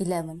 11।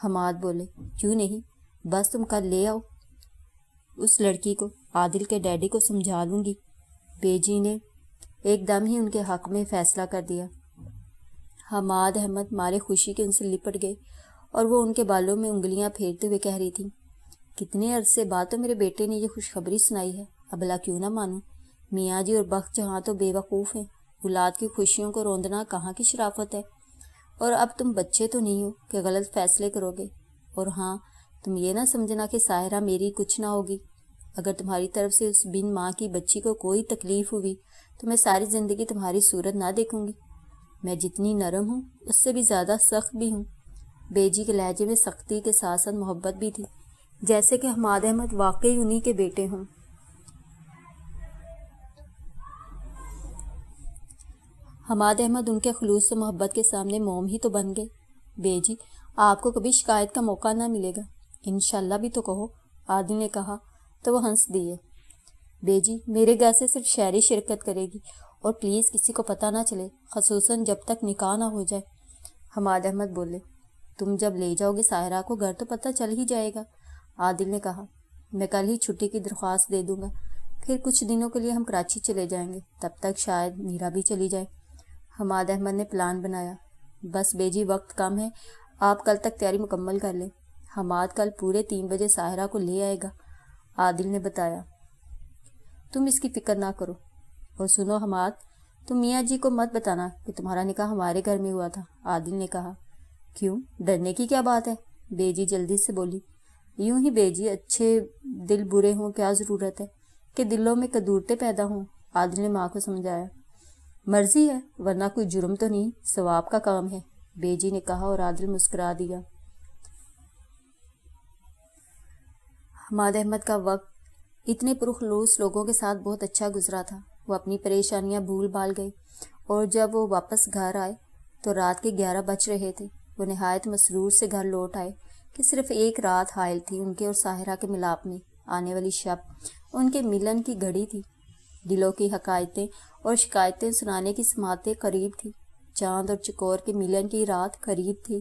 حماد بولے، کیوں نہیں، بس تم کل لے آؤ اس لڑکی کو، عادل کے ڈیڈی کو سمجھا لوں گی۔ بیجی نے ایک دم ہی ان کے حق میں فیصلہ کر دیا۔ حماد احمد مارے خوشی کے ان سے لپٹ گئے اور وہ ان کے بالوں میں انگلیاں پھیرتے ہوئے کہہ رہی تھیں، کتنے عرصے بعد تو میرے بیٹے نے یہ خوشخبری سنائی ہے، ابلا کیوں نہ مانوں۔ میاں جی اور بخت جہاں تو بے وقوف ہیں، اولاد کی خوشیوں کو روندنا کہاں کی شرافت ہے۔ اور اب تم بچے تو نہیں ہو کہ غلط فیصلے کرو گے۔ اور ہاں، تم یہ نہ سمجھنا کہ ساحرہ میری کچھ نہ ہوگی۔ اگر تمہاری طرف سے اس بن ماں کی بچی کو کوئی تکلیف ہوئی تو میں ساری زندگی تمہاری صورت نہ دیکھوں گی۔ میں جتنی نرم ہوں اس سے بھی زیادہ سخت بھی ہوں۔ بیجی کے لہجے میں سختی کے ساتھ ساتھ محبت بھی تھی، جیسے کہ حماد احمد واقعی انہی کے بیٹے ہوں۔ حماد احمد ان کے خلوص و محبت کے سامنے موم ہی تو بن گئے۔ بیجی، آپ کو کبھی شکایت کا موقع نہ ملے گا، انشاءاللہ بھی تو کہو، عادل نے کہا تو وہ ہنس دیے۔ بیجی، میرے گھر سے صرف شہری شرکت کرے گی اور پلیز کسی کو پتہ نہ چلے، خصوصاً جب تک نکاح نہ ہو جائے۔ حماد احمد بولے، تم جب لے جاؤ گے ساحرہ کو گھر تو پتہ چل ہی جائے گا۔ عادل نے کہا، میں کل ہی چھٹی کی درخواست دے دوں گا، پھر کچھ دنوں کے لیے ہم کراچی چلے جائیں گے، تب تک شاید میرا بھی چلی جائے۔ حماد احمد نے پلان بنایا، بس بیجی وقت کم ہے، آپ کل تک تیاری مکمل کر لیں۔ حماد کل پورے 3 بجے ساحرہ کو لے آئے گا، عادل نے بتایا۔ تم اس کی فکر نہ کرو، اور سنو حماد، تم میاں جی کو مت بتانا کہ تمہارا نکاح ہمارے گھر میں ہوا تھا، عادل نے کہا۔ کیوں، ڈرنے کی کیا بات ہے، بیجی جلدی سے بولی۔ یوں ہی بیجی، اچھے دل برے ہوں، کیا ضرورت ہے کہ دلوں میں کدورتیں پیدا ہوں، عادل نے ماں کو سمجھایا۔ مرضی ہے، ورنہ کوئی جرم تو نہیں، ثواب کا کام ہے، بیجی نے کہا اور عادل مسکرا دیا۔ حماد احمد کا وقت اتنے پرخلوص لوگوں کے ساتھ بہت اچھا گزرا تھا، وہ اپنی پریشانیاں بھول بھال گئے، اور جب وہ واپس گھر آئے تو رات کے 11 بج رہے تھے۔ وہ نہایت مسرور سے گھر لوٹ آئے کہ صرف ایک رات حائل تھی ان کے اور ساحرہ کے ملاپ میں، آنے والی شب ان کے ملن کی گھڑی تھی۔ دلوں کی حکایتیں اور شکایتیں سنانے کی سماعتیں قریب تھی، چاند اور چکور کے ملن کی رات قریب تھی،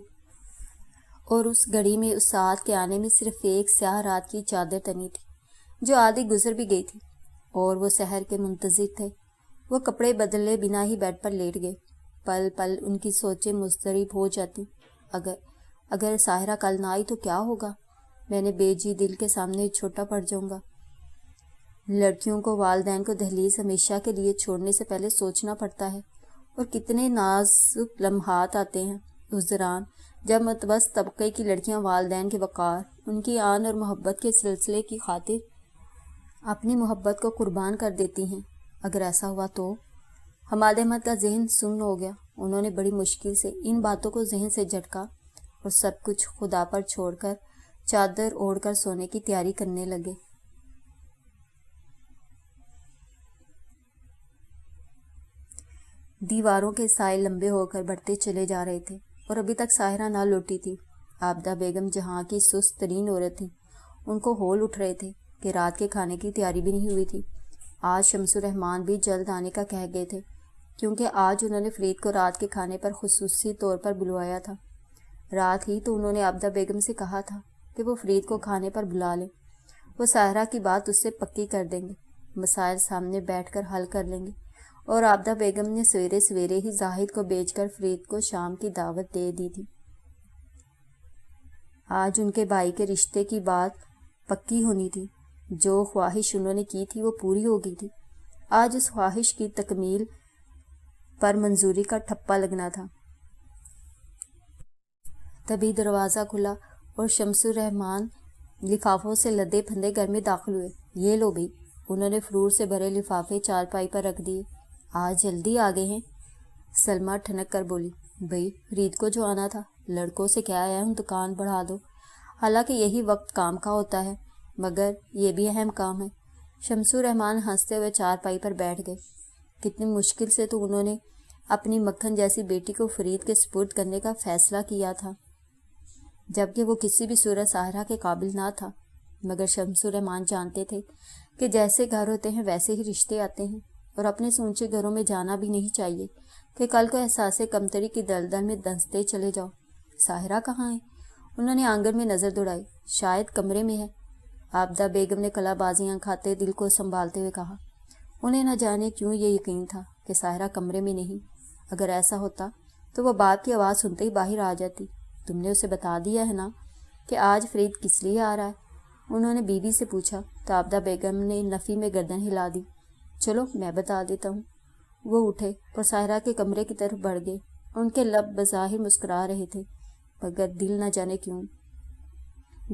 اور اس گھڑی میں اس ساعت کے آنے میں صرف ایک سیاہ رات کی چادر تنی تھی جو آدھی گزر بھی گئی تھی، اور وہ سحر کے منتظر تھے۔ وہ کپڑے بدلے بنا ہی بیڈ پر لیٹ گئے۔ پل پل ان کی سوچیں مضطرب ہو جاتی، اگر ساحرہ کل نہ آئی تو کیا ہوگا، میں نے بیجی دل کے سامنے چھوٹا پڑ جاؤں گا۔ لڑکیوں کو والدین کو دہلیز ہمیشہ کے لیے چھوڑنے سے پہلے سوچنا پڑتا ہے، اور کتنے نازک لمحات آتے ہیں اس دوران جب متوسط طبقے کی لڑکیاں والدین کے وقار، ان کی آن اور محبت کے سلسلے کی خاطر اپنی محبت کو قربان کر دیتی ہیں۔ اگر ایسا ہوا تو حماد احمد کا ذہن سن ہو گیا۔ انہوں نے بڑی مشکل سے ان باتوں کو ذہن سے جھٹکا اور سب کچھ خدا پر چھوڑ کر چادر اوڑھ کر سونے کی تیاری کرنے لگے۔ دیواروں کے سائے لمبے ہو کر بڑھتے چلے جا رہے تھے اور ابھی تک ساحرہ نہ لوٹی تھی۔ عابدہ بیگم جہاں کی سست ترین عورت تھی، ان کو ہول اٹھ رہے تھے کہ رات کے کھانے کی تیاری بھی نہیں ہوئی تھی۔ آج شمس الرحمن بھی جلد آنے کا کہہ گئے تھے، کیونکہ آج انہوں نے فرید کو رات کے کھانے پر خصوصی طور پر بلوایا تھا۔ رات ہی تو انہوں نے عابدہ بیگم سے کہا تھا کہ وہ فرید کو کھانے پر بلا لیں، وہ ساحرہ کی بات اس سے پکی کر دیں گے، مسائل سامنے بیٹھ کر حل کر لیں گے، اور عابدہ بیگم نے سویرے سویرے ہی زاہد کو بھیج کر فرید کو شام کی دعوت دے دی تھی۔ آج ان کے بھائی کے رشتے کی بات پکی ہونی تھی، جو خواہش انہوں نے کی تھی وہ پوری ہو گئی تھی، آج اس خواہش کی تکمیل پر منظوری کا ٹھپا لگنا تھا۔ تبھی دروازہ کھلا اور شمس الرحمن لفافوں سے لدے پھندے گھر میں داخل ہوئے۔ یہ لو بھئی، انہوں نے فرور سے بھرے لفافے چارپائی پر رکھ دیے۔ آج جلدی آ گئے ہیں، سلمیٰ ٹھنک کر بولی۔ بھئی، فرید کو جو آنا تھا، لڑکوں سے کیا آیا ہوں دکان بڑھا دو، حالانکہ یہی وقت کام کا ہوتا ہے، مگر یہ بھی اہم کام ہے۔ شمس الرحمن ہنستے ہوئے چارپائی پر بیٹھ گئے۔ کتنی مشکل سے تو انہوں نے اپنی مکھن جیسی بیٹی کو فرید کے سپرد کرنے کا فیصلہ کیا تھا، جبکہ وہ کسی بھی صورت ساحرہ کے قابل نہ تھا، مگر شمس الرحمن جانتے تھے کہ جیسے گھر ہوتے ہیں ویسے ہی رشتے آتے ہیں، اور اپنے سے اونچے گھروں میں جانا بھی نہیں چاہیے کہ کل کو احساس کمتری کی دلدل میں دھنستے چلے جاؤ۔ ساحرہ کہاں ہے؟ انہوں نے آنگن میں نظر دوڑائی. شاید کمرے میں ہے. عابدہ بیگم نے کلا بازیاں کھاتے دل کو سنبھالتے ہوئے کہا. انہیں نہ جانے کیوں یہ یقین تھا کہ ساحرہ کمرے میں نہیں. اگر ایسا ہوتا تو وہ باپ کی آواز سنتے ہی باہر آ جاتی. تم نے اسے بتا دیا ہے نا کہ آج فرید کس لیے آ رہا ہے؟ انہوں نے بیوی سے پوچھا تو عابدہ بیگم نے نفی میں گردن ہلا دی. چلو میں بتا دیتا ہوں. وہ اٹھے اور ساحرہ کے کمرے کی طرف بڑھ گئے. ان کے لب بظاہر مسکرا رہے تھے مگر دل نہ جانے کیوں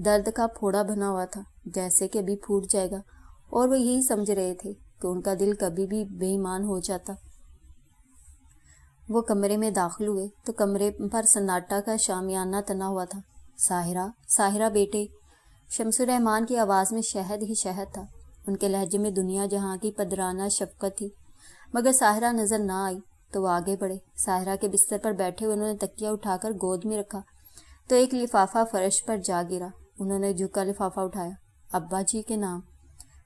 درد کا پھوڑا بنا ہوا تھا جیسے کہ ابھی پھوٹ جائے گا، اور وہ یہی سمجھ رہے تھے کہ ان کا دل کبھی بھی بے ایمان ہو جاتا. وہ کمرے میں داخل ہوئے تو کمرے پر سناٹا کا شامیانہ تنا ہوا تھا. ساحرہ، ساحرہ بیٹے. شمس الرحمان کی آواز میں شہد ہی شہد تھا. ان کے لہجے میں دنیا جہاں کی پدرانہ شفقت تھی. مگر ساحرہ نظر نہ آئی تو وہ آگے بڑھے. ساحرہ کے بستر پر بیٹھے ہوئے انہوں نے تکیہ اٹھا کر گود میں رکھا تو ایک لفافہ فرش پر جا گرا. انہوں نے جھک کر لفافہ اٹھایا. ابا جی کے نام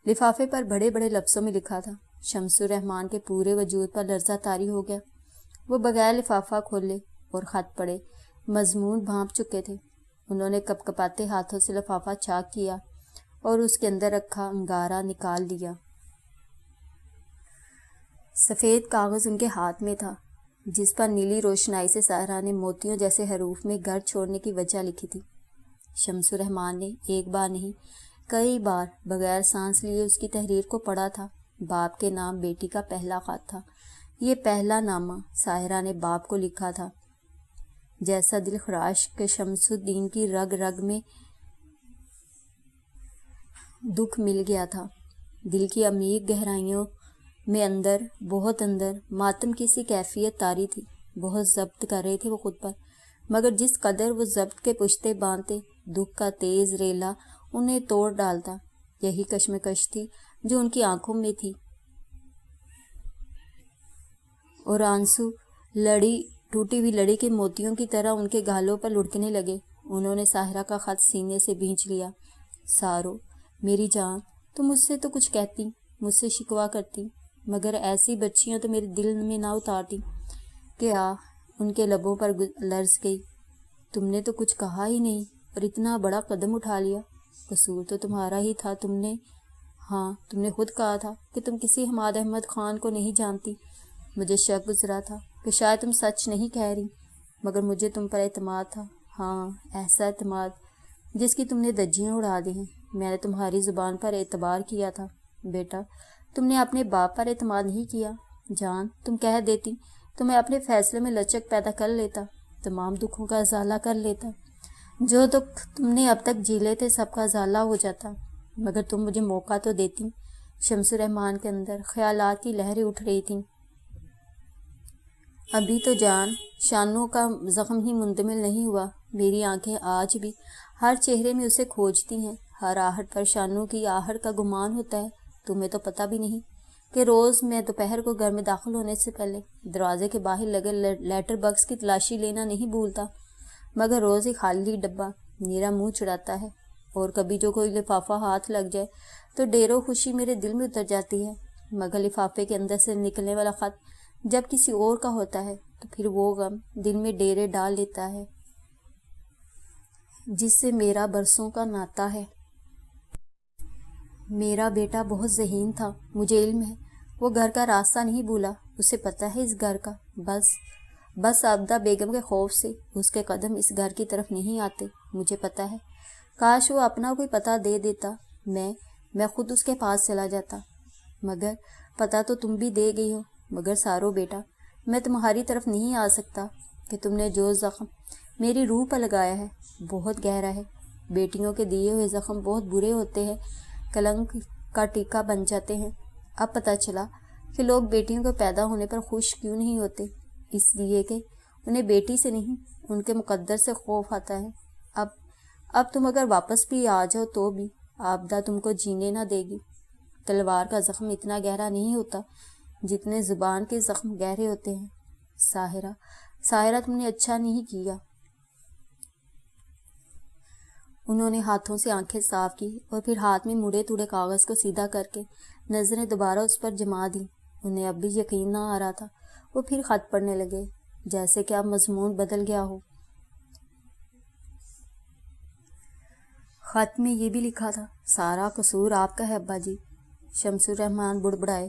لفافے پر بڑے بڑے لفظوں میں لکھا تھا. شمس الرحمان کے پورے وجود پر لرزہ طاری ہو گیا. وہ بغیر لفافہ کھولے اور خط پڑھے مضمون بھانپ چکے تھے. انہوں نے کپ کپاتے ہاتھوں سے لفافہ چاک کیا اور اس کے اندر رکھا انگارہ نکال لیا. سفید کاغذ ان کے ہاتھ میں تھا جس پر نیلی روشنائی سے ساحرہ نے موتیوں جیسے حروف میں گھر چھوڑنے کی وجہ لکھی تھی. شمس الرحمان نے ایک بار نہیں کئی بار بغیر سانس لیے اس کی تحریر کو پڑھا تھا. باپ کے نام بیٹی کا پہلا خط تھا. یہ پہلا نامہ ساحرہ نے باپ کو لکھا تھا. جیسا دل خراش کہ شمس الدین کی رگ رگ میں دکھ مل گیا تھا. دل کی عمیق گہرائیوں میں اندر، بہت اندر ماتم کی سی کیفیت طاری تھی. بہت ضبط کر رہے تھے وہ خود پر، مگر جس قدر وہ ضبط کے پشتے باندھتے دکھ کا تیز ریلا انہیں توڑ ڈالتا. یہی کشمکش تھی جو ان کی آنکھوں میں تھی، اور آنسو ٹوٹی ہوئی لڑی کے موتیوں کی طرح ان کے گالوں پر لڑکنے لگے. انہوں نے ساحرہ کا خط سینے سے بھینچ لیا. سارو میری جان، تم مجھ سے تو کچھ کہتی، مجھ سے شکوہ کرتی، مگر ایسی بچیاں تو میرے دل میں نہ اتارتی. کیا ان کے لبوں پر لرز گئی. تم نے تو کچھ کہا ہی نہیں اور اتنا بڑا قدم اٹھا لیا. قصور تو تمہارا ہی تھا. تم نے خود کہا تھا کہ تم کسی حماد احمد خان کو نہیں جانتی. مجھے شک گزرا تھا کہ شاید تم سچ نہیں کہہ رہی، مگر مجھے تم پر اعتماد تھا. ہاں، ایسا اعتماد جس کی تم نے دجیاں اڑا دی ہیں. میں نے تمہاری زبان پر اعتبار کیا تھا. بیٹا، تم نے اپنے باپ پر اعتماد نہیں کیا. جان، تم کہہ دیتی تو میں اپنے فیصلے میں لچک پیدا کر لیتا، تمام دکھوں کا ازالہ کر لیتا. جو دکھ تم نے اب تک جھیلے تھے سب کا ازالہ ہو جاتا، مگر تم مجھے موقع تو دیتی. شمس الرحمان کے اندر خیالات کی لہریں اٹھ رہی تھیں. ابھی تو جان شانوں کا زخم ہی مندمل نہیں ہوا. میری آنکھیں آج بھی ہر چہرے میں اسے کھوجتی ہیں. ہر آہٹ پر شانوں کی آہٹ کا گمان ہوتا ہے. تمہیں تو پتہ بھی نہیں کہ روز میں دوپہر کو گھر میں داخل ہونے سے پہلے دروازے کے باہر لگے لیٹر باکس کی تلاشی لینا نہیں بھولتا، مگر روز ایک خالی ڈبہ میرا منہ چڑھاتا ہے. اور کبھی جو کوئی لفافہ ہاتھ لگ جائے تو ڈیرو خوشی میرے دل میں اتر جاتی ہے. مگر لفافے کے اندر سے نکلنے والا خط جب کسی اور کا ہوتا ہے تو پھر وہ غم دل میں ڈیرے ڈال لیتا ہے جس سے میرا برسوں کا ناتا ہے. میرا بیٹا بہت ذہین تھا، مجھے علم ہے. وہ گھر کا راستہ نہیں بھولا. اسے پتہ ہے اس گھر کا. بس عابدہ بیگم کے خوف سے اس کے قدم اس گھر کی طرف نہیں آتے. مجھے پتہ ہے. کاش وہ اپنا کوئی پتہ دے دیتا، میں خود اس کے پاس چلا جاتا. مگر پتہ تو تم بھی دے گئی ہو. مگر سارو بیٹا، میں تمہاری طرف نہیں آ سکتا کہ تم نے جو زخم میری روح پر لگایا ہے بہت گہرا ہے. بیٹیوں کے دیے ہوئے زخم بہت برے ہوتے ہیں، کلنک کا ٹیکا بن جاتے ہیں. اب پتہ چلا کہ لوگ بیٹیوں کے پیدا ہونے پر خوش کیوں نہیں ہوتے. اس لیے کہ انہیں بیٹی سے نہیں، ان کے مقدر سے خوف آتا ہے. اب تم اگر واپس بھی آ جاؤ تو بھی عابدہ تم کو جینے نہ دے گی. تلوار کا زخم اتنا گہرا نہیں ہوتا جتنے زبان کے زخم گہرے ہوتے ہیں. ساحرہ تم نے اچھا نہیں کیا. انہوں نے ہاتھوں سے آنکھیں صاف کی اور پھر ہاتھ میں مڑے توڑے کاغذ کو سیدھا کر کے نظریں دوبارہ اس پر جما دیں. انہیں اب بھی یقین نہ آ رہا تھا. وہ پھر خط پڑھنے لگے جیسے کہ اب مضمون بدل گیا ہو. خط میں یہ بھی لکھا تھا، سارا قصور آپ کا ہے ابا جی۔ شمس الرحمان بڑبڑائے۔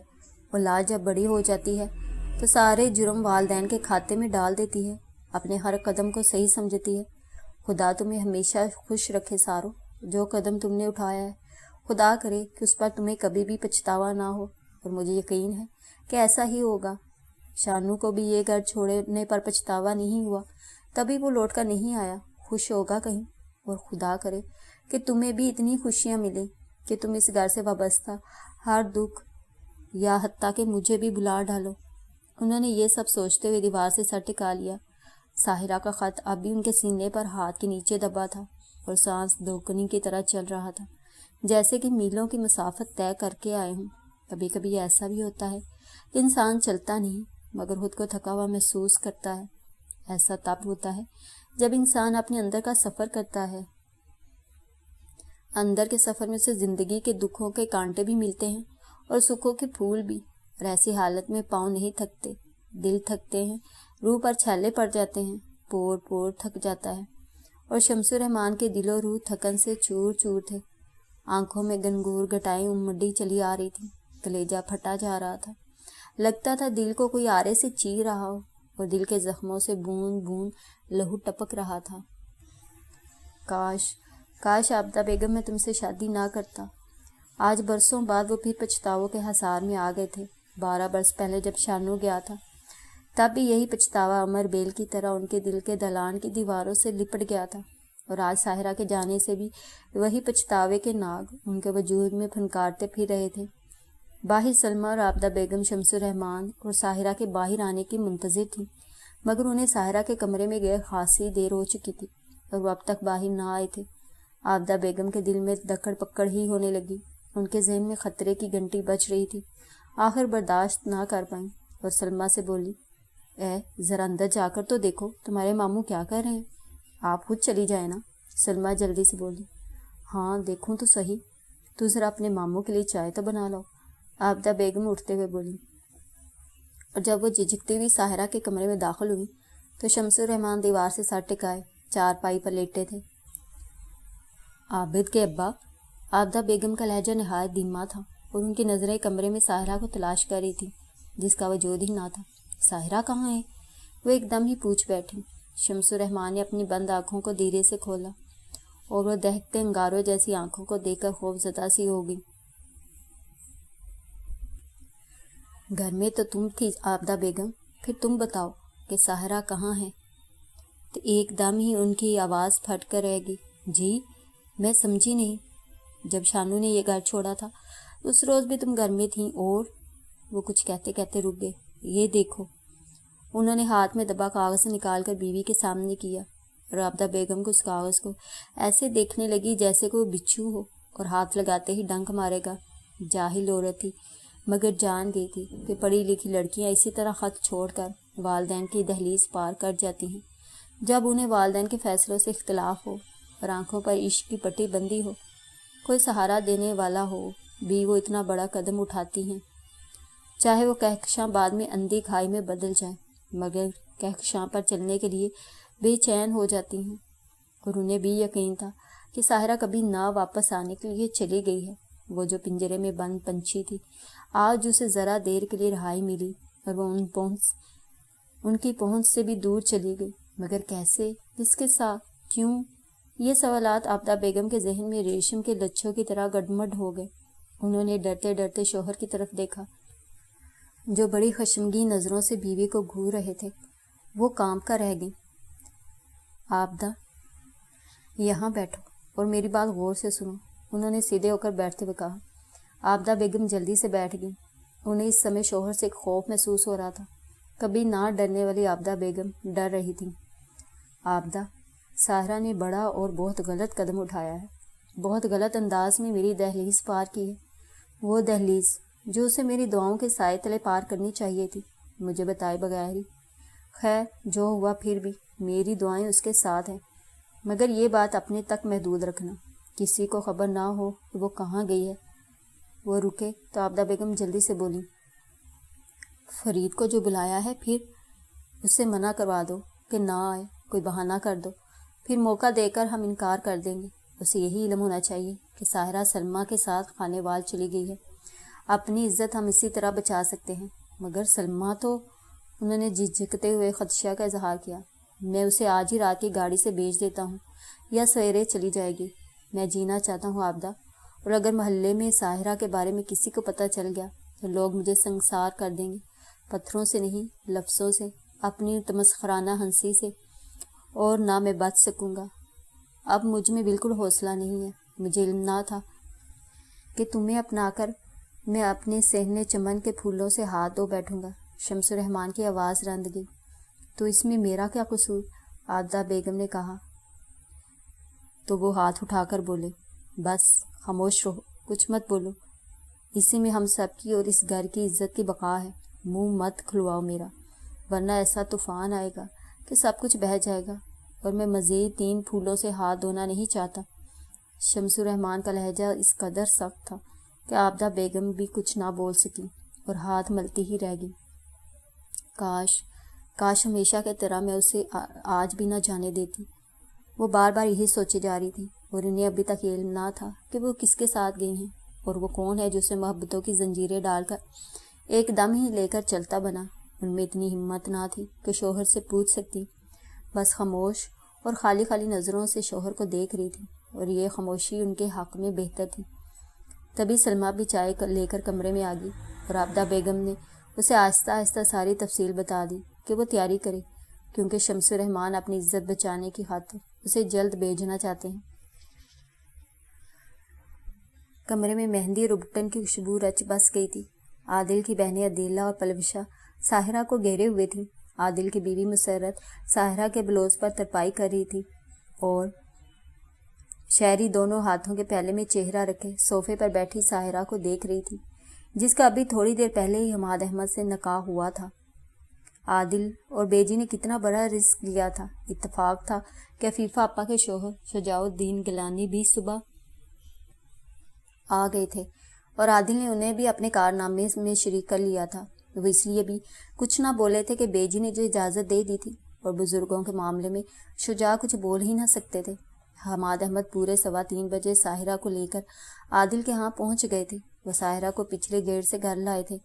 اولاد جب بڑی ہو جاتی ہے تو سارے جرم والدین کے کھاتے میں ڈال دیتی ہے، اپنے ہر قدم کو صحیح سمجھتی ہے۔ خدا تمہیں ہمیشہ خوش رکھے سارو، جو قدم تم نے اٹھایا ہے خدا کرے کہ اس پر تمہیں کبھی بھی پچھتاوا نہ ہو، اور مجھے یقین ہے کہ ایسا ہی ہوگا۔ شانو کو بھی یہ گھر چھوڑنے پر پچھتاوا نہیں ہوا، تبھی وہ لوٹ کر نہیں آیا، خوش ہوگا کہیں، اور خدا کرے کہ تمہیں بھی اتنی خوشیاں ملیں کہ تم اس گھر سے وابستہ ہر دکھ یا حتیٰ کہ مجھے بھی بلا ڈالو۔ انہوں نے یہ سب سوچتے ہوئے دیوار سے سر ٹکا لیا۔ ساحرہ کا خط اب بھی ان کے سینے پر ہاتھ کے نیچے دبا تھا اور سانس دھوکنی کی طرح چل رہا تھا، جیسے کہ میلوں کی مسافت طے کر کے آئے ہوں۔ کبھی کبھی ایسا بھی ہوتا ہے کہ انسان چلتا نہیں مگر خود کو تھکا ہوا محسوس کرتا ہے۔ ایسا تب ہوتا ہے جب انسان اپنے اندر کا سفر کرتا ہے۔ اندر کے سفر میں سے زندگی کے دکھوں کے کانٹے بھی ملتے ہیں اور سکھوں کے پھول بھی، اور ایسی حالت میں پاؤں نہیں تھکتے، دل تھکتے ہیں، روح پر چھالے پڑ جاتے ہیں، پور پور تھک جاتا ہے۔ اور شمس الرحمان کے دل و روح تھکن سے چور چور تھے، آنکھوں میں گنگور گھٹائیں امڑی چلی آ رہی تھی، کلیجہ پھٹا جا رہا تھا، لگتا تھا دل کو کوئی آرے سے چیر رہا ہو، اور دل کے زخموں سے بوند بوند لہو ٹپک رہا تھا۔ کاش عابدہ بیگم میں تم سے شادی نہ کرتا۔ آج برسوں بعد وہ پھر پچھتاووں کے حصار میں آ گئے تھے۔ 12 برس پہلے جب شانو گیا تھا تب بھی یہی پچھتاوا امر بیل کی طرح ان کے دل کے دلان کی دیواروں سے لپٹ گیا تھا، اور آج ساحرہ کے جانے سے بھی وہی پچھتاوے کے ناگ ان کے وجود میں پھنکارتے پھر رہے تھے۔ باہر سلمیٰ اور عابدہ بیگم شمس الرحمان اور ساحرہ کے باہر آنے کی منتظر تھیں، مگر انہیں ساحرہ کے کمرے میں گئے خاصی دیر ہو چکی تھی اور وہ اب تک باہر نہ آئے تھے۔ عابدہ بیگم کے دل میں دکڑ پکڑ ہی ہونے لگی، ان کے ذہن میں خطرے کی گھنٹی بج رہی تھی۔ آخر برداشت نہ کر پائیں اور سلمیٰ سے بولی، ذرا اندر جا کر تو دیکھو تمہارے ماموں کیا کر رہے ہیں، آپ خود چلی جائیں نا۔ سلمیٰ جلدی سے بولی، ہاں دیکھوں تو صحیح، تو ذرا اپنے ماموں کے لیے چائے تو بنا لو۔ عابدہ بیگم اٹھتے ہوئے بولی، اور جب وہ جھجکتی ہوئی ساحرہ کے کمرے میں داخل ہوئی تو شمس الرحمان دیوار سے سر ٹکائے چارپائی پر لیٹے تھے۔ عابد کے ابا؟ عابدہ بیگم کا لہجہ نہایت دھیما تھا اور ان کی نظریں کمرے میں ساحرہ کو تلاش کر رہی تھی جس کا وجود ہی نہ تھا۔ ساحرہ کہاں ہے؟ وہ ایک دم ہی پوچھ بیٹھی۔ شمس الرحمان نے اپنی بند آنکھوں کو دھیرے سے کھولا اور وہ دہکتے انگاروں جیسی آنکھوں کو دیکھ کر خوف زدہ سی ہو گئی۔ گھر میں تو تم تھی عابدہ بیگم، پھر تم بتاؤ کہ ساحرہ کہاں ہے؟ تو ایک دم ہی ان کی آواز پھٹ کر رہ گئی۔ جی میں سمجھی نہیں۔ جب شانو نے یہ گھر چھوڑا تھا اس روز بھی تم گھر میں تھیں اور وہ کچھ کہتے کہتے رک گئے۔ یہ دیکھو، انہوں نے ہاتھ میں دبا کاغذ نکال کر بیوی کے سامنے کیا، اور عابدہ بیگم کو اس کاغذ کو ایسے دیکھنے لگی جیسے کوئی بچھو ہو اور ہاتھ لگاتے ہی ڈنک مارے گا۔ جاہل عورت تھی مگر جان گئی تھی کہ پڑھی لکھی لڑکیاں اسی طرح خط چھوڑ کر والدین کی دہلیز پار کر جاتی ہیں جب انہیں والدین کے فیصلوں سے اختلاف ہو اور آنکھوں پر عشق کی پٹی بندی ہو، کوئی سہارا دینے والا ہو بھی وہ اتنا بڑا قدم اٹھاتی ہیں، چاہے وہ کہکشاں بعد میں اندھی کھائی میں بدل جائیں، مگر کہکشاں پر چلنے کے لیے بے چین ہو جاتی ہیں۔ اور انہیں بھی یقین تھا کہ ساحرہ کبھی نہ واپس آنے کے لیے چلی گئی ہے۔ وہ جو پنجرے میں بند پنچھی تھی، آج اسے ذرا دیر کے لیے رہائی ملی اور وہ ان کی پہنچ سے بھی دور چلی گئی، مگر کیسے، کس کے ساتھ، کیوں؟ یہ سوالات عابدہ بیگم کے ذہن میں ریشم کے لچھوں کی طرح گڈمڈ ہو گئے۔ انہوں نے ڈرتے ڈرتے شوہر کی طرف دیکھا جو بڑی خشمگین نظروں سے بیوی کو گھور رہے تھے۔ وہ کانپ کر رہ گئی۔ عابدہ یہاں بیٹھو اور میری بات غور سے سنو، انہوں نے سیدھے ہو کر بیٹھتے ہوئے کہا۔ عابدہ بیگم جلدی سے بیٹھ گئی۔ انہیں اس سمے شوہر سے ایک خوف محسوس ہو رہا تھا۔ کبھی نہ ڈرنے والی عابدہ بیگم ڈر رہی تھی۔ عابدہ، ساحرہ نے بڑا اور بہت غلط قدم اٹھایا ہے، بہت غلط انداز میں میری دہلیز پار کی ہے، وہ دہلیز جو اسے میری دعاؤں کے سائے تلے پار کرنی چاہیے تھی، مجھے بتائے بغیر ہی۔ خیر جو ہوا پھر بھی میری دعائیں اس کے ساتھ ہیں، مگر یہ بات اپنے تک محدود رکھنا، کسی کو خبر نہ ہو کہ وہ کہاں گئی ہے۔ وہ رکے تو عابدہ بیگم جلدی سے بولی، فرید کو جو بلایا ہے پھر اسے منع کروا دو کہ نہ آئے، کوئی بہانہ کر دو، پھر موقع دے کر ہم انکار کر دیں گے اسے یہی علم ہونا چاہیے کہ ساحرہ سلمیٰ کے ساتھ خانے وال چلی گئی ہے۔ اپنی عزت ہم اسی طرح بچا سکتے ہیں، مگر سلمیٰ تو… انہوں نے جھجکتے ہوئے خدشہ کا اظہار کیا۔ میں اسے آج ہی رات کی گاڑی سے بھیج دیتا ہوں یا سویرے چلی جائے گی۔ میں جینا چاہتا ہوں عابدہ، اور اگر محلے میں ساحرہ کے بارے میں کسی کو پتہ چل گیا تو لوگ مجھے سنگسار کر دیں گے، پتھروں سے نہیں، لفظوں سے، اپنی تمسخرانہ ہنسی سے، اور نہ میں بچ سکوں گا۔ اب مجھ میں بالکل حوصلہ نہیں ہے۔ مجھے علم نہ تھا کہ تمہیں اپنا کر میں اپنے صحن چمن کے پھولوں سے ہاتھ دھو بیٹھوں گا۔ شمس الرحمن کی آواز رند گئی۔ تو اس میں میرا کیا قصور؟ عابدہ بیگم نے کہا تو وہ ہاتھ اٹھا کر بولے، بس خاموش رہو، کچھ مت بولو، اسی میں ہم سب کی اور اس گھر کی عزت کی بقا ہے۔ منہ مت کھلواؤ میرا، ورنہ ایسا طوفان آئے گا کہ سب کچھ بہہ جائے گا، اور میں مزید 3 پھولوں سے ہاتھ دھونا نہیں چاہتا۔ شمس الرحمن کا لہجہ اس قدر سخت تھا کہ عابدہ بیگم بھی کچھ نہ بول سکی اور ہاتھ ملتی ہی رہ گئی۔ کاش ہمیشہ کی طرح میں اسے آج بھی نہ جانے دیتی۔ وہ بار بار یہی سوچے جا رہی تھی، اور انہیں ابھی تک یہ علم نہ تھا کہ وہ کس کے ساتھ گئی ہیں، اور وہ کون ہے جو اسے محبتوں کی زنجیریں ڈال کر ایک دم ہی لے کر چلتا بنا۔ ان میں اتنی ہمت نہ تھی کہ شوہر سے پوچھ سکتی، بس خاموش اور خالی خالی نظروں سے شوہر کو دیکھ رہی تھی، اور یہ خاموشی ان کے حق میں بہتر تھی۔ تبھی سلمیٰ بھی چائے لے کر کمرے میں آ گئی، اور عابدہ بیگم نے اسے آہستہ آہستہ ساری تفصیل بتا دی کہ وہ تیاری کرے، کیونکہ شمس الرحمن اپنی عزت بچانے کی خاطر اسے جلد بھیجنا چاہتے ہیں۔ کمرے میں مہندی اور ابٹن کی خوشبو رچ بس گئی تھی۔ عادل کی بہنیں عدیلہ اور پلوشہ ساحرہ کو گھیرے ہوئے تھیں۔ عادل کی بیوی مسرت ساحرہ کے بلوز پر ترپائی کر رہی تھی، اور شہری دونوں ہاتھوں کے پھیلے میں چہرہ رکھے صوفے پر بیٹھی ساحرہ کو دیکھ رہی تھی، جس کا ابھی تھوڑی دیر پہلے ہی حماد احمد سے نکاح ہوا تھا۔ عادل اور بیجی نے کتنا بڑا رزق لیا تھا۔ اتفاق تھا کہ عفیفہ آپا کے شوہر شجاع الدین گیلانی بھی صبح آ گئے تھے، اور عادل نے انہیں بھی اپنے کارنامے میں شریک کر لیا تھا۔ وہ اس لیے بھی کچھ نہ بولے تھے کہ بیجی نے جو اجازت دے دی تھی، اور بزرگوں کے معاملے میں شجاع کچھ بول ہی نہ سکتے تھے۔ حماد احمد پورے 3:15 بجے ساحرہ کو لے کر عادل کے ہاں پہنچ گئے تھے۔ وہ ساحرہ کو پچھلے گیٹ سے گھر لائے تھے۔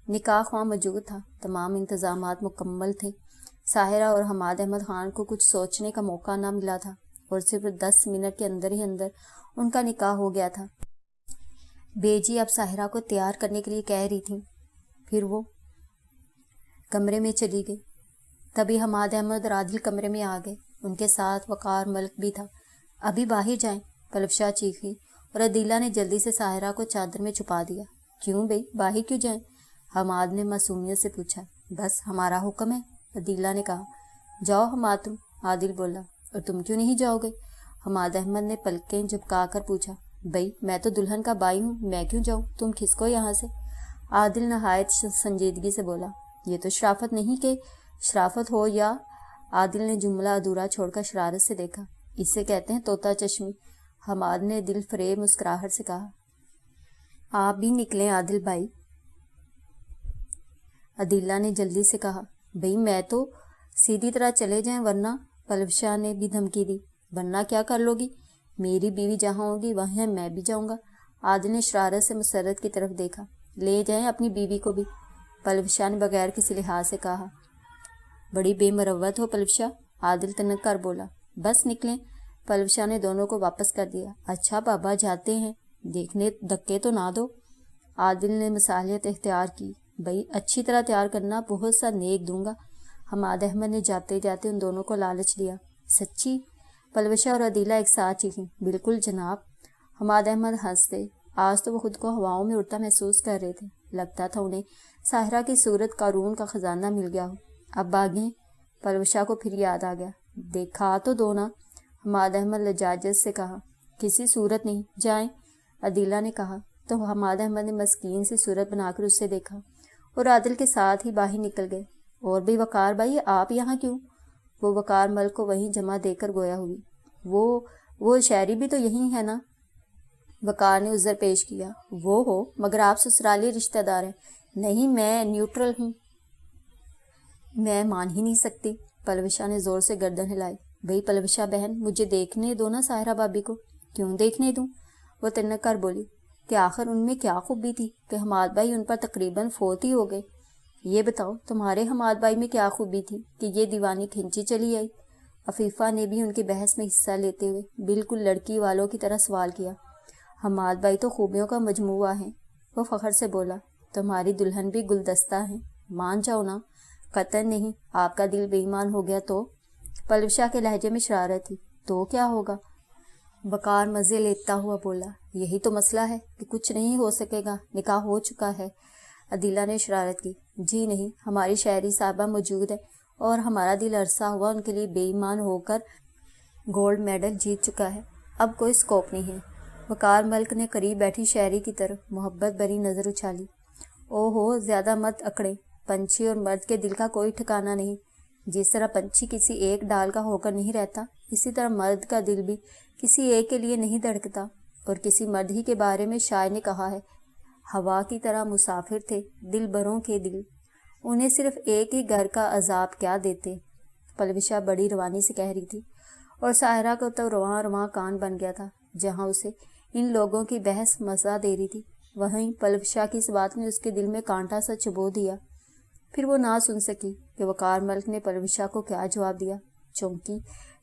نکاح خواہ موجود تھا، تمام انتظامات مکمل تھے۔ ساحرہ اور حماد احمد خان کو کچھ سوچنے کا موقع نہ ملا تھا، اور صرف 10 منٹ کے اندر ہی اندر ان کا نکاح ہو گیا تھا۔ بیجی اب ساحرہ کو تیار کرنے کے لیے کہہ رہی تھیں، پھر وہ کمرے میں چلی گئی۔ تبھی حماد احمد اور عادل کمرے میں آ گئے، ان کے ساتھ وقار ملک بھی تھا۔ ابھی باہر جائیں، پلوشہ چیخی، اور عدیلہ نے جلدی سے ساحرہ کو چادر میں چھپا دیا۔ کیوں بھئی، باہر کیوں جائیں؟ حماد نے معصومیت سے پوچھا۔ بس ہمارا حکم ہے، عدیلہ نے کہا۔ جاؤ حماد تم، عادل بولا۔ اور تم کیوں نہیں جاؤ گے؟ حماد احمد نے پلکیں جھپکا کر پوچھا۔ بھئی میں تو دلہن کا بائی ہوں، میں کیوں جاؤں، تم کھسکو یہاں سے۔ عادل نہایت سنجیدگی سے بولا۔ یہ تو شرافت نہیں کہ شرافت ہو یا… عادل نے جملہ ادھورا چھوڑ کر شرارت سے دیکھا۔ اسے کہتے ہیں طوطا چشمی، حماد نے دل فریب مسکراہٹ سے کہا۔ آپ بھی نکلیں عادل بھائی، عدیلہ نے جلدی سے کہا۔ بھئی میں تو سیدھی طرح چلے جائیں، ورنہ… پلوشہ نے بھی دھمکی دی۔ ورنہ کیا کر لو گی؟ میری بیوی جہاں ہوگی وہیں میں بھی جاؤں گا۔ عادل نے شرارت سے مسرت کی طرف دیکھا۔ لے جائیں اپنی بیوی کو بھی، پلوشہ نے بغیر کسی لحاظ سے کہا۔ بڑی بے مروت ہو پلوشہ، عادل تنک کر بولا۔ بس نکلیں، پلوشہ نے دونوں کو واپس کر دیا۔ اچھا بابا جاتے ہیں، دیکھنے دھکے تو نہ دو، عادل نے مصالحت اختیار کی۔ بھئی اچھی طرح تیار کرنا، بہت سا نیک دوں گا، حماد احمد نے جاتے جاتے ان دونوں کو لالچ دیا۔ سچی؟ پلوشہ اور عدیلہ ایک ساتھ چیخیں۔ بالکل جناب، حماد احمد ہنس دے۔ آج تو وہ خود کو ہواؤں میں اڑتا محسوس کر رہے تھے، لگتا تھا انہیں ساحرہ کی صورت قارون کا خزانہ مل گیا ہو۔ اب بھاگیں؟ پلوشہ کو پھر یاد آ گیا۔ دیکھا تو دو نا، حماد احمد لجاجت سے کہا۔ کسی صورت نہیں، جائیں، عدیلہ نے کہا۔ تو حماد احمد نے مسکین سی صورت بنا کر اسے دیکھا، اور عادل کے ساتھ ہی باہر نکل گئے۔ اور بھی وقار بھائی، آپ یہاں کیوں؟ وہ وقار ملک کو وہیں جمع دے کر گویا ہوئی۔ وہ شہری بھی تو یہی ہے نا؟ وقار نے عذر پیش کیا۔ وہ ہو، مگر آپ سسرالی رشتہ دار ہیں۔ نہیں، میں نیوٹرل ہوں۔ میں مان ہی نہیں سکتی، پلوشہ نے زور سے گردن ہلائی۔ بھئی پلوشہ بہن، مجھے دیکھنے دو نا ساحرہ بھابی کو۔ کیوں دیکھنے دوں؟ وہ تنک کر بولی کہ آخر ان میں کیا خوبی تھی کہ حماد بھائی ان پر تقریباً فوت ہی ہو گئے؟ یہ بتاؤ تمہارے حماد بھائی میں کیا خوبی تھی کہ یہ دیوانی کھینچی چلی آئی؟ عفیفہ نے بھی ان کی بحث میں حصہ لیتے ہوئے بالکل لڑکی والوں کی طرح سوال کیا۔ حماد بھائی تو خوبیوں کا مجموعہ ہیں، وہ فخر سے بولا۔ تمہاری دلہن بھی گلدستہ ہیں، مان جاؤ نا۔ قطعاً نہیں، آپ کا دل بے ایمان ہو گیا تو؟ پلوشا کے لہجے میں شرارت تھی۔ تو کیا ہوگا؟ وقار مزے لیتا ہوا بولا۔ یہی تو مسئلہ ہے کہ کچھ نہیں ہو سکے گا، نکاح ہو چکا ہے۔ عدیلہ نے شرارت کی۔ جی نہیں، ہماری شہری صاحبہ موجود ہے اور ہمارا دل عرصہ ہوا ان کے لیے بے ایمان ہو کر گولڈ میڈل جیت چکا ہے، اب کوئی سکوپ نہیں ہے۔ وقار ملک نے قریب بیٹھی شہری کی طرف محبت بھری نظر اچھالی۔ او ہو، زیادہ مت اکڑیں، پنچھی اور مرد کے دل کا کوئی ٹھکانہ نہیں۔ جس طرح پنچھی کسی ایک ڈال کا ہو کر نہیں رہتا، اسی طرح مرد کا دل بھی کسی ایک کے لیے نہیں دھڑکتا، اور کسی مرد ہی کے بارے میں شاعر نے کہا ہے، ہوا کی طرح مسافر تھے دل بروں کے دل، انہیں صرف ایک ہی گھر کا عذاب کیا دیتے۔ پلوشا بڑی روانی سے کہہ رہی تھی، اور ساحرہ کو تو رواں رواں کان بن گیا تھا۔ جہاں اسے ان لوگوں کی بحث مزہ دے رہی تھی، وہیں پلوشا کی اس بات نے اس کے دل میں کانٹا سا چبو دیا۔ پھر وہ نہ سن سکی کہ وقار ملک نے پلوشا کو کیا جواب دیا۔ چونکی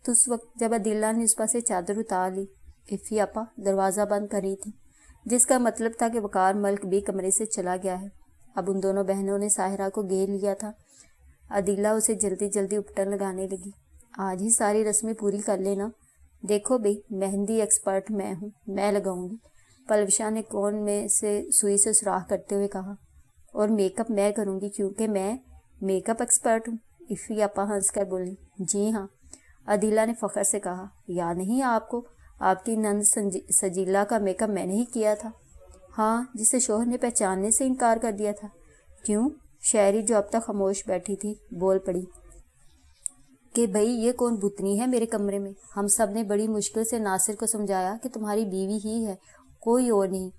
تو اس وقت جب عدیلہ نے اس پر سے چادر اتار لی، افی آپا دروازہ بند کر رہی تھی، جس کا مطلب تھا کہ وقار ملک بھی کمرے سے چلا گیا ہے۔ اب ان دونوں بہنوں نے ساحرہ کو گھیر لیا تھا۔ عدیلہ اسے جلدی جلدی اپٹن لگانے لگی۔ آج ہی ساری رسمیں پوری کر لینا۔ دیکھو بھئی، مہندی ایکسپرٹ میں ہوں، میں لگاؤں گی، پلوشا نے کون میں سے سوئی سے سوراخ کرتے ہوئے کہا۔ اور میک اپ میں کروں گی کیونکہ میں میک اپ ایکسپرٹ ہوں، افی آپا ہنس کر بولی۔ جی ہاں، عدیلہ نے فخر سے کہا۔ یاد نہیں آپ کو، آپ کی نند سجیلا کا میک اپ میں نے ہی کیا تھا؟ ہاں، جسے شوہر نے پہچاننے سے انکار کر دیا تھا۔ کیوں؟ شہری جو اب تک خاموش بیٹھی تھی بول پڑی کہ بھئی یہ کون بتنی ہے میرے کمرے میں؟ ہم سب نے بڑی مشکل سے ناصر کو سمجھایا کہ تمہاری بیوی ہی ہے، کوئی اور نہیں۔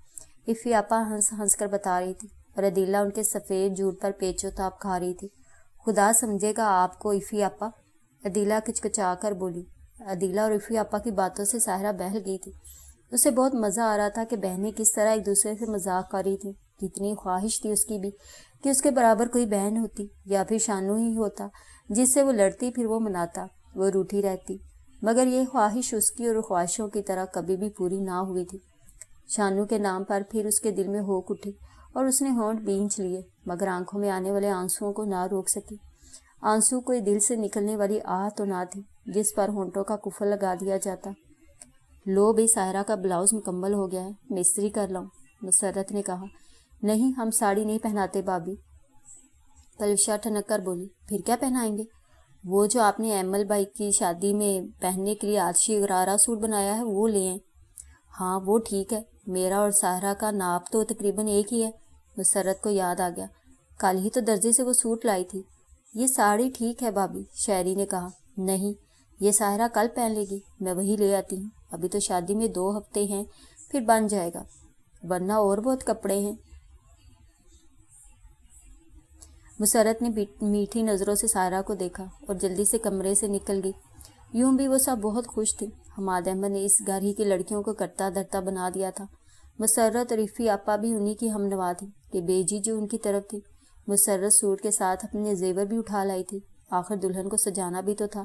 افی آپا ہنس ہنس کر بتا رہی تھی، اور عدیلہ ان کے سفید جھوٹ پر پیچ و تاب کھا رہی تھی۔ خدا سمجھے گا آپ کو افی آپا، عدیلہ کچکچا کر بولی۔ عدیلہ اور افی آپا کی باتوں سے ساحرہ بہل گئی تھی۔ اسے بہت مزہ آ رہا تھا کہ بہنیں کس طرح ایک دوسرے سے مذاق کر رہی تھیں۔ کتنی خواہش تھی اس کی بھی کہ اس کے برابر کوئی بہن ہوتی، یا پھر شانو ہی ہوتا جس سے وہ لڑتی پھر وہ مناتا، وہ روٹھی رہتی۔ مگر یہ خواہش اس کی اور خواہشوں کی طرح کبھی بھی پوری نہ ہوئی تھی۔ شانو کے نام پر پھر اس کے دل میں ہوک اٹھی اور اس نے ہونٹ بھینچ لیے، مگر آنکھوں میں آنے والے آنسوؤں کو نہ روک سکی۔ آنسو کوئی دل سے نکلنے والی آہ تو نہ تھی جس پر ہونٹوں کا کفل لگا دیا جاتا۔ لو بھی ساحرہ کا بلاؤز مکمل ہو گیا ہے، مستری کر لاؤں، مسرت نے کہا۔ نہیں، ہم ساڑی نہیں پہناتے بابی، پلوشا ٹھنک کر بولی۔ پھر کیا پہنائیں گے؟ وہ جو آپ نے ایمل بھائی کی شادی میں پہننے کے لیے آتشی غرارہ سوٹ بنایا ہے وہ لے آئیں۔ ہاں وہ ٹھیک ہے، میرا اور ساحرہ کا ناپ تو تقریباً ایک ہی ہے۔ مسرت کو یاد آ گیا، کل ہی تو درزی سے وہ سوٹ لائی تھی۔ یہ ساڑی ٹھیک ہے بابی، شہری نے کہا۔ نہیں، یہ ساحرہ کل پہن لے گی، میں وہی لے آتی ہوں، ابھی تو شادی میں 2 ہفتے ہیں، پھر بن جائے گا، ورنہ اور بہت کپڑے ہیں۔ مسرت نے میٹھی نظروں سے ساحرہ کو دیکھا اور جلدی سے کمرے سے نکل گئی۔ یوں بھی وہ سب بہت خوش تھی۔ حماد احمد نے اس گھر ہی کی لڑکیوں کو کرتا دھرتا بنا دیا تھا۔ مسرت اور افی آپا بھی انہی کی ہم نوا تھی کہ بیجی جو ان کی طرف تھی۔ مسرت سوٹ کے ساتھ اپنے زیور بھی اٹھا لائی تھی، آخر دلہن کو سجانا بھی تو تھا۔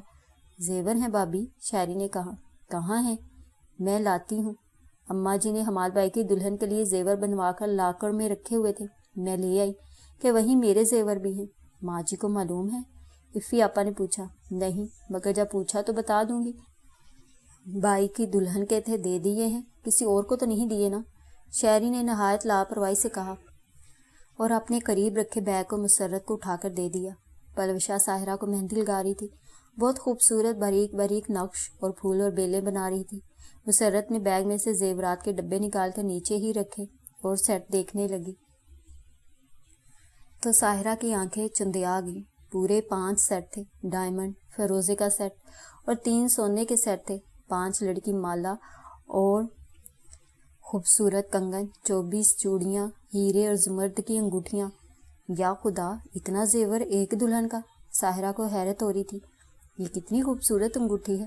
زیور ہیں بابی، شاعری نے کہا۔ کہاں ہیں؟ میں لاتی ہوں، اماں جی نے حماد بھائی کی دلہن کے لیے زیور بنوا کر لاکڑ میں رکھے ہوئے تھے، میں لے آئی کہ وہیں میرے زیور بھی ہیں۔ ماں جی کو معلوم ہے؟ افی آپا نے پوچھا۔ نہیں، مگر جب پوچھا تو بتا دوں گی۔ بھائی کی دلہن کے تھے دے دیے ہیں، کسی اور کو تو نہیں دیے نا؟ شہری نے نہایت لاپرواہی سے کہا، اور اپنے قریب رکھے بیگ کو مسرت کو اٹھا کر دے دیا۔ پلوشا ساحرہ کو مہندی لگا رہی تھی، بہت خوبصورت باریک باریک نقش اور پھول اور بیلیں بنا رہی تھی۔ مسرت نے بیگ میں سے زیورات کے ڈبے نکال کر نیچے ہی رکھے اور سیٹ دیکھنے لگی تو ساحرہ کی آنکھیں چندیا گئیں۔ پورے 5 سیٹ تھے، ڈائمنڈ، فیروزے کا سیٹ اور 3 سونے کے سیٹ تھے، 5 لڑکی مالا اور خوبصورت کنگن، 24 چوڑیاں، ہیرے اور زمرد کی انگوٹھیاں۔ یا خدا، اتنا زیور ایک دلہن کا! ساحرہ کو حیرت ہو رہی تھی۔ یہ کتنی خوبصورت انگوٹھی ہے،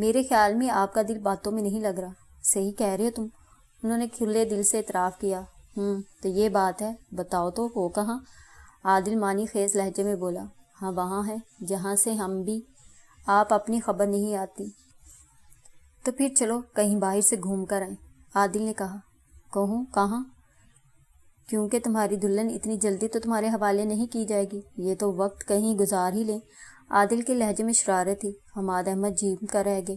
میرے خیال میں آپ کا دل باتوں میں نہیں لگ رہا۔ صحیح کہہ رہے ہو تم، انہوں نے کھلے دل سے اعتراف کیا۔ تو یہ بات ہے، بتاؤ تو ہو کہاں؟ عادل معنی خیز لہجے میں بولا۔ ہاں وہاں ہے جہاں سے ہم بھی آپ اپنی خبر نہیں آتی۔ تو پھر چلو کہیں باہر سے گھوم کر آئیں، عادل نے کہا۔ کہوں کہاں؟ کیونکہ تمہاری دلہن اتنی جلدی تو تمہارے حوالے نہیں کی جائے گی، یہ تو وقت کہیں گزار ہی لیں۔ عادل کے لہجے میں شرارت تھی۔ حماد احمد جھیم کر رہ گئے۔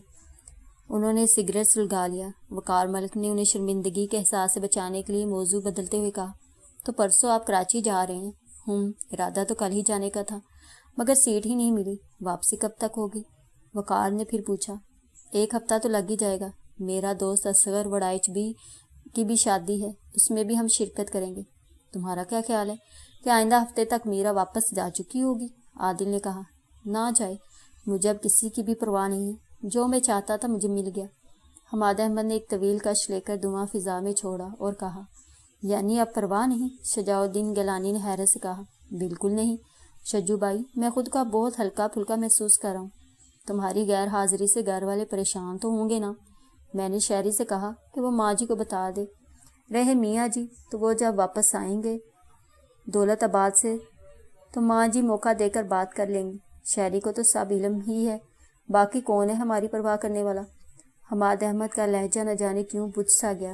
انہوں نے سگریٹ سلگا لیا۔ وقار ملک نے انہیں شرمندگی کے احساس سے بچانے کے لیے موضوع بدلتے ہوئے کہا، تو پرسوں آپ کراچی جا رہے ہیں؟ ارادہ تو کل ہی جانے کا تھا، مگر سیٹ ہی نہیں ملی۔ واپسی کب تک ہوگی؟ وقار نے پھر پوچھا۔ 1 ہفتہ تو لگ ہی جائے گا۔ میرا دوست اصغر وڑائچ کی بھی شادی ہے، اس میں بھی ہم شرکت کریں گے۔ تمہارا کیا خیال ہے کہ آئندہ ہفتے تک میرا واپس جا چکی ہوگی؟ عادل نے کہا۔ نہ جائے، مجھے اب کسی کی بھی پرواہ نہیں ہے، جو میں چاہتا تھا مجھے مل گیا۔ حماد احمد نے ایک طویل کش لے کر دھواں فضا میں چھوڑا اور کہا، یعنی اب پرواہ نہیں؟ شجاع الدین گیلانی نے حیرت سے کہا۔ بالکل نہیں شجو بھائی، میں خود کو بہت ہلکا پھلکا محسوس کر رہا ہوں۔ تمہاری غیر حاضری سے گھر والے پریشان تو ہوں گے نا؟ میں نے شہری سے کہا کہ وہ ماں جی کو بتا دے۔ رہے میاں جی تو وہ جب واپس آئیں گے دولت آباد سے تو ماں جی موقع دے کر بات کر لیں گی۔ شہری کو تو سب علم ہی ہے، باقی کون ہے ہماری پرواہ کرنے والا؟ حماد احمد کا لہجہ نہ جانے کیوں بجھ سا گیا۔